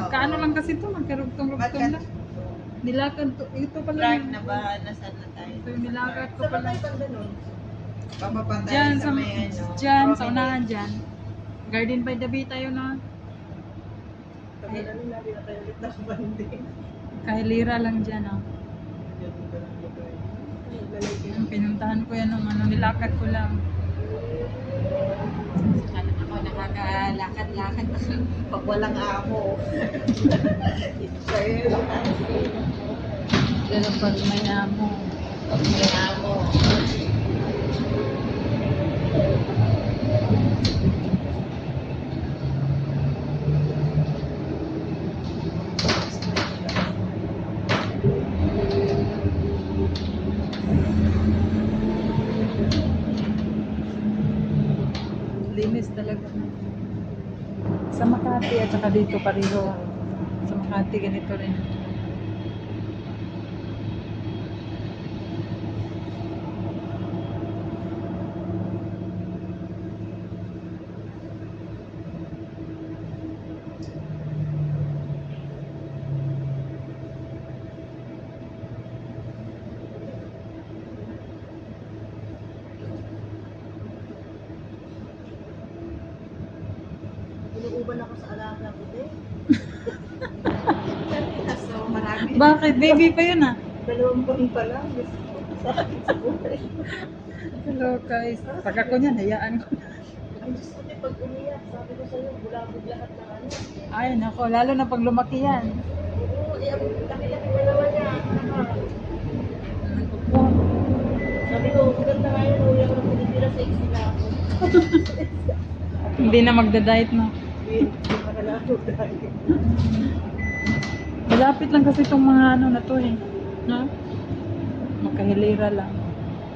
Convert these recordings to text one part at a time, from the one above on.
magkaano lang kasi ito, magkarugtong-rugtong lang. Nilakad to, ito pala. Clark na ba? Nasaan na tayo? Ito yung nilakad ko Saan ba pala. tayo pang ganun? Papapunta Diyan, sa may ano. dyan, sa promenade. unahan dyan. Garden by the Bay tayo na. Tagal na nila, di na tayo ulit nakabanding. Kahilira lang dyan, oh. Yung pinuntahan ko yan nung ano, nilakad ko lang. Ano ako, nakakalakad-lakad pag walang amo. Sir, Pero pag may amo, pag may amo. linis talaga. Sa Makati at saka dito pareho. Sa Makati ganito rin. Inuuban ako sa alaga ko din. So, marami. Bakit? Baby pa yun ah. 2 buwan pa lang. Gusto ko sa akin sa buhay. Hello guys. Pag ako niyan, hayaan ko. Ay, Diyos ko, pag umiyak, sabi ko sa'yo, bulabog lahat ng ano. Ay nako, lalo na pag lumaki yan. Oo, ang laki-laki pa naman niya. Sabi ko, maganda nga yun, uwi ako ng Pilipina sa isla ako. Hindi na magda-diet no. Hindi makalaro dahil. Malapit lang kasi itong mga ano na to eh. No? Magkahilira lang.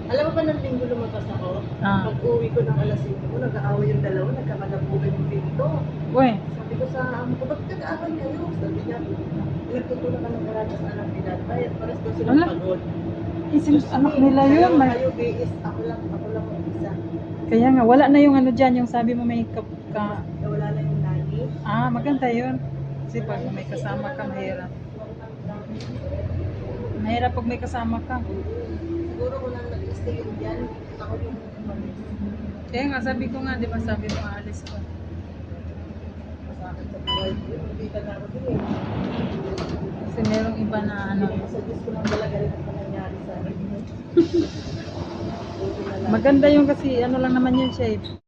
Alam mo ba ng linggo lumabas ako? Ah. Pag uwi ko ng alas 5, nag-aaway yung dalawa, nagkamalabugan yung pinto. Uy, Sabi ko sa amo ko, bakit nag-aaway kayo? Sabi niya, nagtutulong ka ng karata sa anak nila. Kaya pares daw silang Ala. pagod. isin anak nila yun. Dalawa May, kayo, BS, ako lang ang isa. kaya nga, wala na yung ano dyan, yung sabi mo may Wala na yung nani. maganda yun. Kasi pag may kasama ka, mahirap. Mahirap pag may kasama ka. Siguro kung nang nag-stay yun dyan, ako yung umalis. Kaya nga, sabi ko nga, di ba sabi mo, aalis ko. Masakit sa buhay ko yun. Hindi ka na ako din eh. Kasi merong iba na ano, Sa Diyos ko lang talaga rin ang nangyari sa akin. Buti na lang. maganda yung kasi ano lang naman yun siya eh.